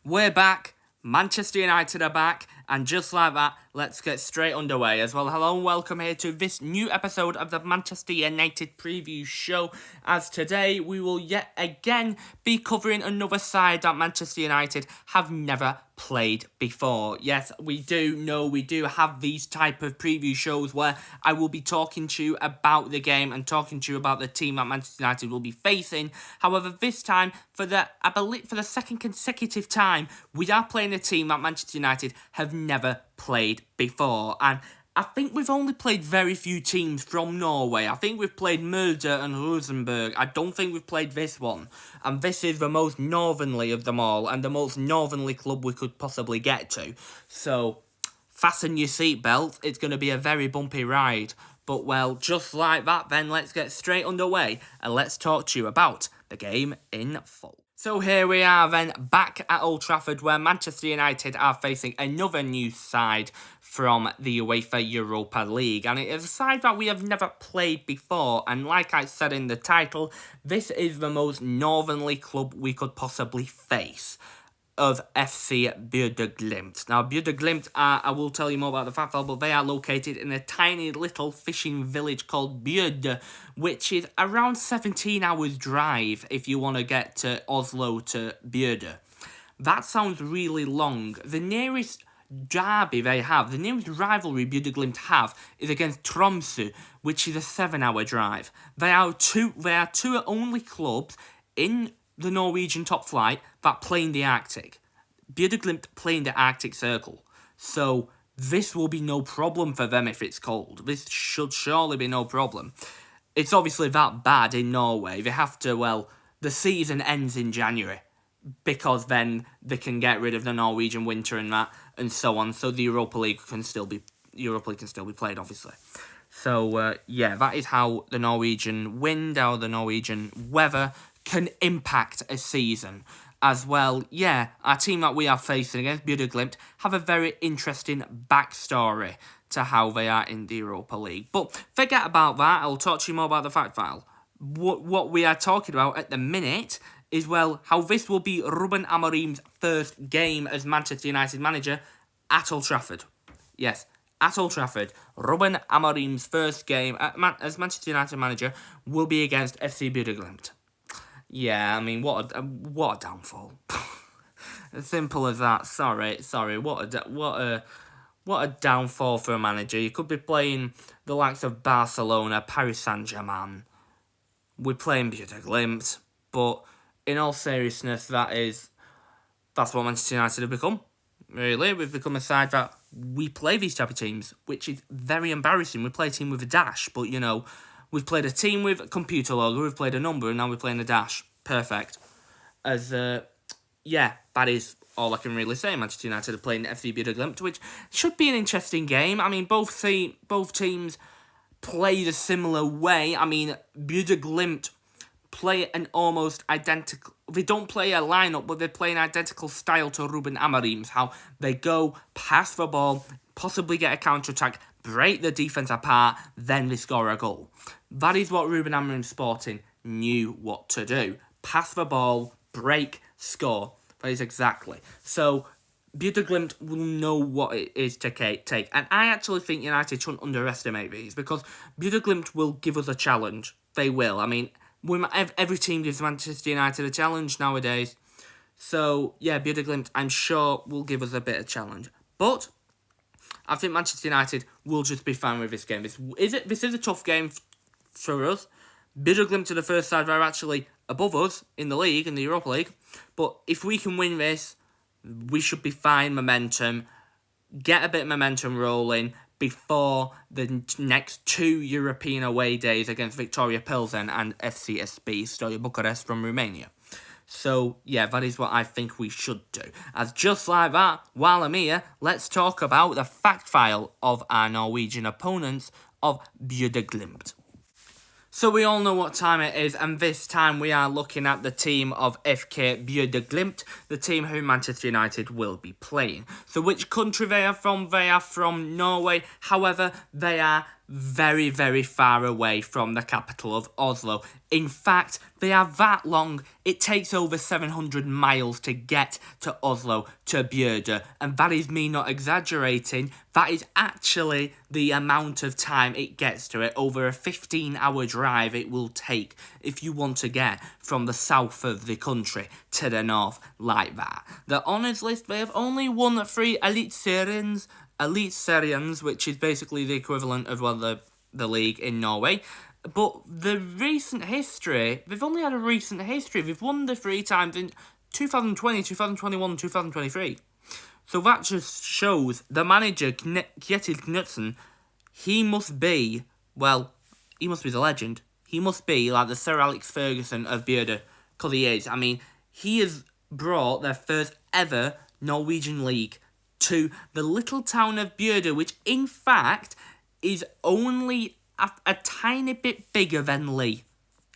We're back. Manchester United are back. And just like that, let's get straight underway as well. Hello and welcome here to this new episode of the Manchester United preview show. As today, we will yet again be covering another side that Manchester United have never played before. Yes, we do have these type of preview shows where I will be talking to you about the game and talking to you about the team that Manchester United will be facing. However, this time, for the second consecutive time, we are playing a team that Manchester United have never played before. And I think we've only played very few teams from Norway. I think we've played Molde and Rosenborg. I don't think we've played this one. And this is the most northernly of them all, and the most northerly club we could possibly get to. So, fasten your seatbelt. It's going to be a very bumpy ride. But, well, just like that, then let's get straight underway, and let's talk to you about the game in full. So here we are then, back at Old Trafford, where Manchester United are facing another new side from the UEFA Europa League. And it is a side that we have never played before. And like I said in the title, this is the most northerly club we could possibly face of FC Bodø Glimt. Now, Bodø Glimt I will tell you more about the fact that, but they are located in a tiny little fishing village called Bodø, which is around 17 hours drive if you want to get to Oslo to Bodø. That sounds really long. The nearest derby they have, the nearest rivalry Bodø Glimt have, is against Tromsø, which is a 7-hour drive. They are two only clubs in the Norwegian top flight that play in the Arctic. Bodø Glimt play in the Arctic Circle. So this will be no problem for them if it's cold. This should surely be no problem. It's obviously that bad in Norway. They have to, well, the season ends in January, because then they can get rid of the Norwegian winter and that, and so on. So the Europa League can still be played, obviously. So, that is how the Norwegian wind, how the Norwegian weather can impact a season. As well, our team that we are facing against, Bodø Glimt, have a very interesting backstory to how they are in the Europa League. But forget about that, I'll talk to you more about the fact file. What we are talking about at the minute is, well, how this will be Ruben Amorim's first game as Manchester United manager at Old Trafford. Yes, at Old Trafford, Ruben Amorim's first game as Manchester United manager will be against FC Bodø Glimt. Yeah, I mean, what a downfall. As simple as that. Sorry. What a downfall for a manager. You could be playing the likes of Barcelona, Paris Saint-Germain. We're playing Bodø Glimt, but in all seriousness, that's what Manchester United have become. Really, we've become a side that we play these type of teams, which is very embarrassing. We play a team with a dash, but we've played a team with a computer logo, we've played a number, and now we're playing a dash. Perfect. That is all I can really say. Manchester United are playing FC Bodø Glimt, which should be an interesting game. I mean, both teams play the similar way. I mean, Bodø Glimt play an almost identical... They don't play a lineup, but they play an identical style to Ruben Amorim's. How they go, pass the ball, possibly get a counter-attack, break the defence apart, then they score a goal. That is what Ruben Amorim Sporting knew what to do. Pass the ball, break, score. That is exactly. So, Bodø Glimt will know what it is to take. And I actually think United shouldn't underestimate these, because Bodø Glimt will give us a challenge. They will. I mean, every team gives Manchester United a challenge nowadays. So, Bodø Glimt, I'm sure, will give us a bit of challenge. But I think Manchester United will just be fine with this game. This is a tough game for us. Bodø Glimt are the first side that are actually above us in the league, in the Europa League. But if we can win this, we should be fine momentum. Get a bit of momentum rolling before the next 2 European away days against Victoria Pilsen and FCSB Steaua Bucharest from Romania. So, that is what I think we should do. As just like that, while I'm here, let's talk about the fact file of our Norwegian opponents of Bodø Glimt. So we all know what time it is, and this time we are looking at the team of FK Bodø Glimt, the team who Manchester United will be playing. So which country they are from? They are from Norway. However, they are very, very far away from the capital of Oslo. In fact, they are that long, it takes over 700 miles to get to Oslo, to Bodø, and that is me not exaggerating. That is actually the amount of time it gets to it, over a 15-hour drive it will take if you want to get from the south of the country to the north like that. The honours list, they have only won 3 Eliteserien, which is basically the equivalent of the league in Norway. But the recent history, they've only had a recent history. They've won the 3 times in 2020, 2021, 2023. So that just shows the manager, Kjetil Knutsen, he must be the legend. He must be like the Sir Alex Ferguson of Bodø, because he is. I mean, he has brought their first ever Norwegian league to the little town of Bodø, which in fact is only a tiny bit bigger than Lee.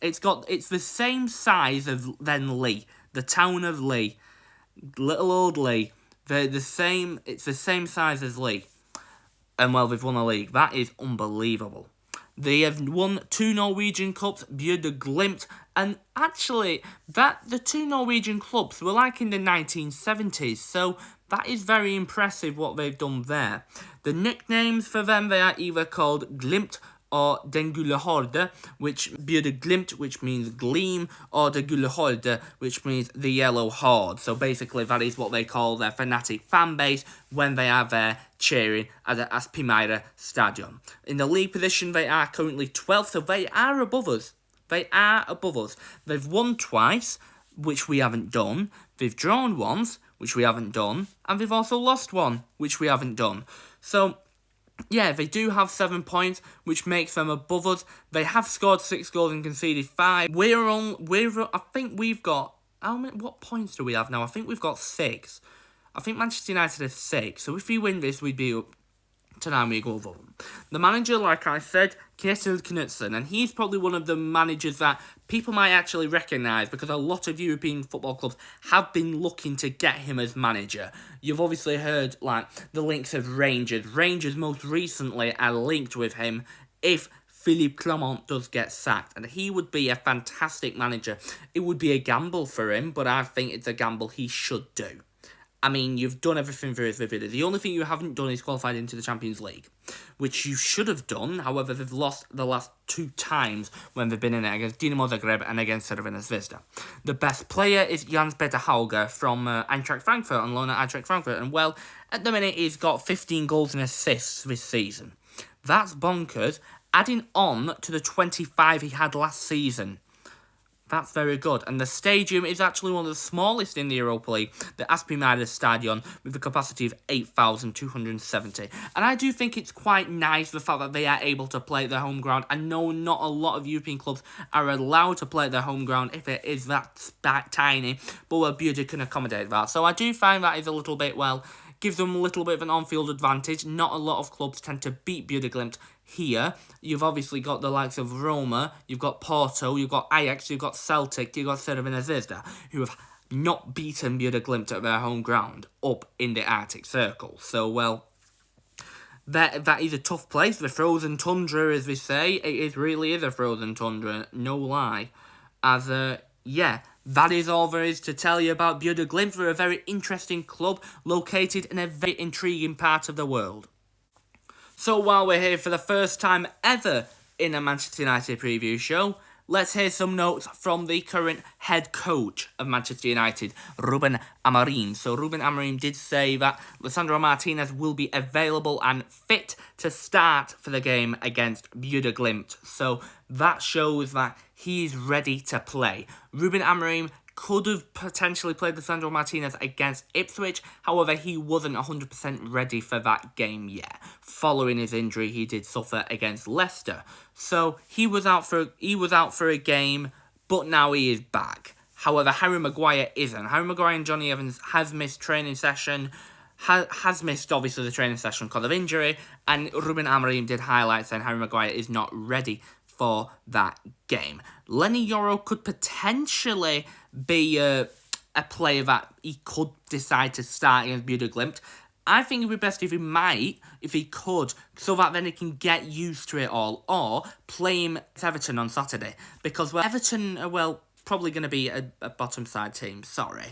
It's the same size than Lee, the town of Lee, little old Lee. It's the same size as Lee, and they've won a league. That is unbelievable. They have won 2 Norwegian clubs, Bodø, Glimt, and actually, the 2 Norwegian clubs were like in the 1970s, so that is very impressive what they've done there. The nicknames for them, they are either called Glimt or Den Gule Horde, which Bodø Glimt, which means gleam, or the Gule Horde, which means the yellow horde. So basically that is what they call their fanatic fan base when they are there cheering at the Aspmyra Stadion. In the league position, they are currently 12th, so they are above us. They've won twice, which we haven't done. They've drawn once, which we haven't done. And they've also lost one, which we haven't done. So yeah, they do have 7 points, which makes them above us. They have scored 6 goals and conceded 5. I think we've got, what points do we have now? I think we've got 6. I think Manchester United has 6. So if we win this, we'd be up to 9, we go over them. The manager, like I said, Kjetil Knutsen, and he's probably one of the managers that people might actually recognise because a lot of European football clubs have been looking to get him as manager. You've obviously heard like the links of Rangers. Rangers most recently are linked with him if Philippe Clement does get sacked, and he would be a fantastic manager. It would be a gamble for him, but I think it's a gamble he should do. I mean, you've done everything for his video. The only thing you haven't done is qualified into the Champions League, which you should have done. However, they've lost the last 2 times when they've been in it, against Dinamo Zagreb and against Crvena Zvezda. The best player is Jens Peter Hauge from Eintracht Frankfurt, on loan at Eintracht Frankfurt. And well, at the minute, he's got 15 goals and assists this season. That's bonkers, adding on to the 25 he had last season. That's very good. And the stadium is actually one of the smallest in the Europa League, the Aspmyra Stadion, with a capacity of 8,270. And I do think it's quite nice, the fact that they are able to play at their home ground. I know not a lot of European clubs are allowed to play at their home ground if it is that tiny, but Bodø can accommodate that. So I do find that is a little bit, gives them a little bit of an on-field advantage. Not a lot of clubs tend to beat Bodø Glimt here. You've obviously got the likes of Roma, you've got Porto, you've got Ajax, you've got Celtic, you've got Crvena Zvezda, who have not beaten Bodø Glimt at their home ground up in the Arctic Circle. So, that is a tough place. The frozen tundra, as we say, it really is a frozen tundra, no lie. That is all there is to tell you about Bodø Glimt. They're a very interesting club located in a very intriguing part of the world. So while we're here for the first time ever in a Manchester United preview show, let's hear some notes from the current head coach of Manchester United, Ruben Amorim. So Ruben Amorim did say that Lisandro Martinez will be available and fit to start for the game against Bodø Glimt. So that shows that he's ready to play. Ruben Amorim could have potentially played Lisandro Martinez against Ipswich. However, he wasn't 100% ready for that game yet. Following his injury he did suffer against Leicester. So he was out for a game, but now he is back. However, Harry Maguire isn't. Harry Maguire and Johnny Evans has missed training session. Has missed, obviously, the training session because of injury. And Ruben Amorim did highlight saying Harry Maguire is not ready for that game. Lenny Yoro could potentially be a player that he could decide to start against Bodø Glimt. I think it would be best if he could, so that then he can get used to it all, or play him at Everton on Saturday. Because Everton are, probably going to be a bottom side team, sorry.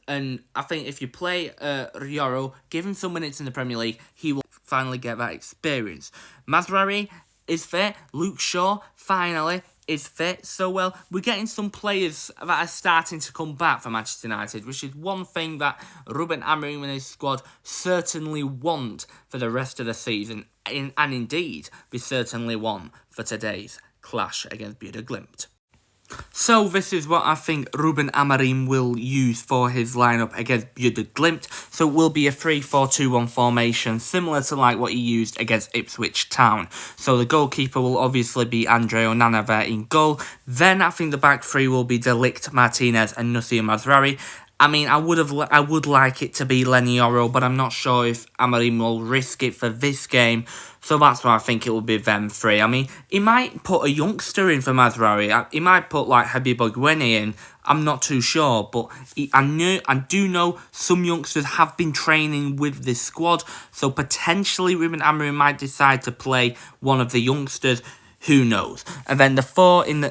And I think if you play Rioro, give him some minutes in the Premier League, he will finally get that experience. Mazraoui is fit. Luke Shaw, finally, is fit. So, we're getting some players that are starting to come back for Manchester United, which is one thing that Ruben Amorim and his squad certainly want for the rest of the season. And indeed, we certainly want for today's clash against Bodø Glimt. So this is what I think Ruben Amorim will use for his lineup against Bodø Glimt. So it will be a 3-4-2-1 formation, similar to like what he used against Ipswich Town. So the goalkeeper will obviously be Andre Onana there in goal. Then I think the back three will be De Ligt, Martinez and Noussair Mazraoui. I mean, I would like it to be Lenioro, but I'm not sure if Amorim will risk it for this game. So that's why I think it will be them three. I mean, he might put a youngster in for Mazraoui. He might put like Habib Ogwene in. I'm not too sure, but I do know some youngsters have been training with this squad. So potentially Ruben Amorim might decide to play one of the youngsters. Who knows? And then the four in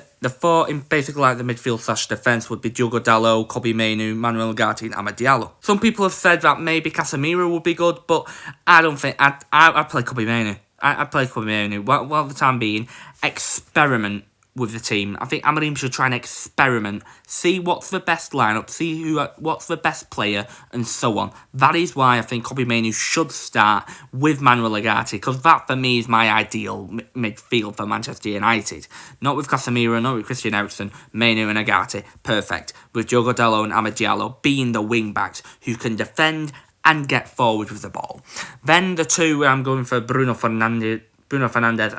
basically like the midfield / defence would be Diogo Dalot, Kobbie Mainoo, Manuel Ugarte and Amad Diallo. Some people have said that maybe Casemiro would be good, but I don't think I'd play Kobbie Mainoo. I'd play Kobbie Mainoo. While the time being, experiment with the team. I think Amorim should try and experiment, see what's the best lineup, see what's the best player, and so on. That is why I think Kobbie Mainoo should start with Manuel Ugarte, because that for me is my ideal midfield for Manchester United. Not with Casemiro, not with Christian Eriksen, Mainoo and Ugarte, perfect. With Diogo Dalot and Amad Diallo being the wing backs who can defend and get forward with the ball. Then the two where I'm going for Bruno Fernandes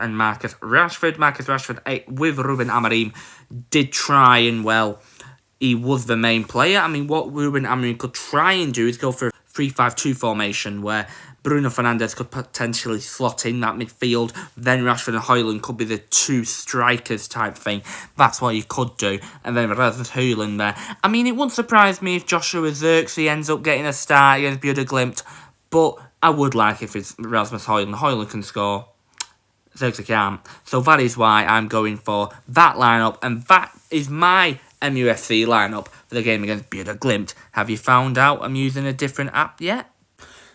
and Marcus Rashford. Marcus Rashford, with Ruben Amorim, did try and, he was the main player. I mean, what Ruben Amorim could try and do is go for a 3-5-2 formation where Bruno Fernandes could potentially slot in that midfield. Then Rashford and Højlund could be the two strikers type thing. That's what you could do. And then Rasmus Højlund there. I mean, it wouldn't surprise me if Joshua Zirkzee ends up getting a start against Bodø Glimt. But I would like if it's Rasmus Højlund. Højlund can score. Zirkzee can't. So that is why I'm going for that lineup. And that is my MUFC lineup for the game against Bodø Glimt. Have you found out I'm using a different app yet?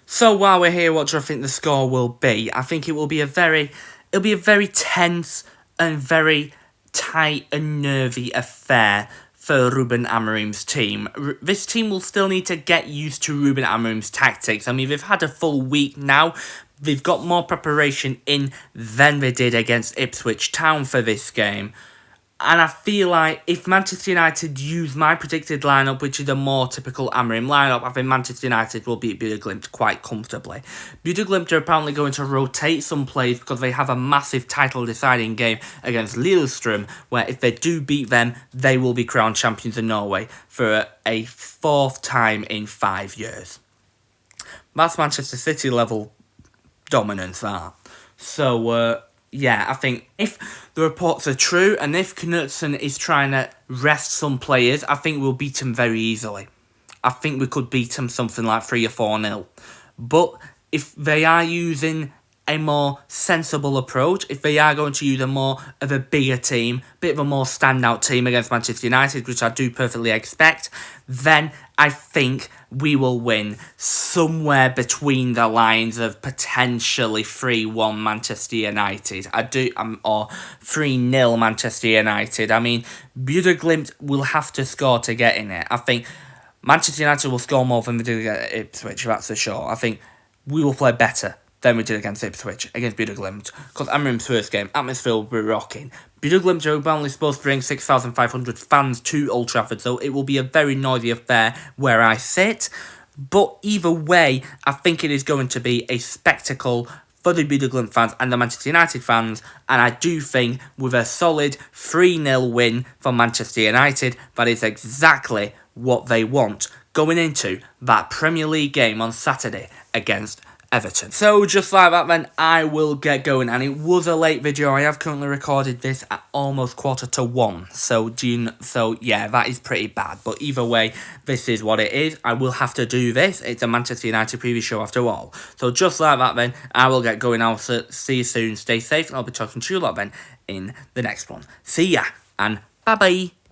So while we're here, what do I think the score will be? I think it will be a very tense and very tight and nervy affair for Ruben Amorim's team. This team will still need to get used to Ruben Amorim's tactics. I mean, they've had a full week now. They've got more preparation in than they did against Ipswich Town for this game. And I feel like if Manchester United use my predicted lineup, which is a more typical Amorim lineup, I think Manchester United will beat Bodø Glimt quite comfortably. Bodø Glimt are apparently going to rotate some players because they have a massive title-deciding game against Lillestrøm, where if they do beat them, they will be crowned champions of Norway for a fourth time in 5 years. That's Manchester City level dominance, that. So, yeah, I think if the reports are true and if Knutsen is trying to rest some players, I think we'll beat him very easily. I think we could beat him something like 3 or 4-0. But if they are using a more sensible approach, if they are going to use a more of a bigger team, bit of a more standout team against Manchester United, which I do perfectly expect, then I think we will win somewhere between the lines of potentially 3-1 Manchester United. Or 3-0 Manchester United. I mean, Bodø Glimt will have to score to get in it. I think Manchester United will score more than they did against Ipswich, that's for sure. I think we will play better than we did against Ipswich, against Bodø Glimt. Because Amorim's first game, atmosphere will be rocking. Bodø Glimt are only supposed to bring 6,500 fans to Old Trafford, so it will be a very noisy affair where I sit. But either way, I think it is going to be a spectacle for the Bodø Glimt fans and the Manchester United fans, and I do think with a solid 3-0 win for Manchester United, that is exactly what they want going into that Premier League game on Saturday against Everton. So just like that then, I will get going, and it was a late video. I have currently recorded this at almost 1:45, so yeah, that is pretty bad, but either way, this is what it is. I will have to do this. It's a Manchester United preview show after all. So just like that then, I will get going. I'll see you soon. Stay safe, and I'll be talking to you a lot then in the next one. See ya, and bye bye.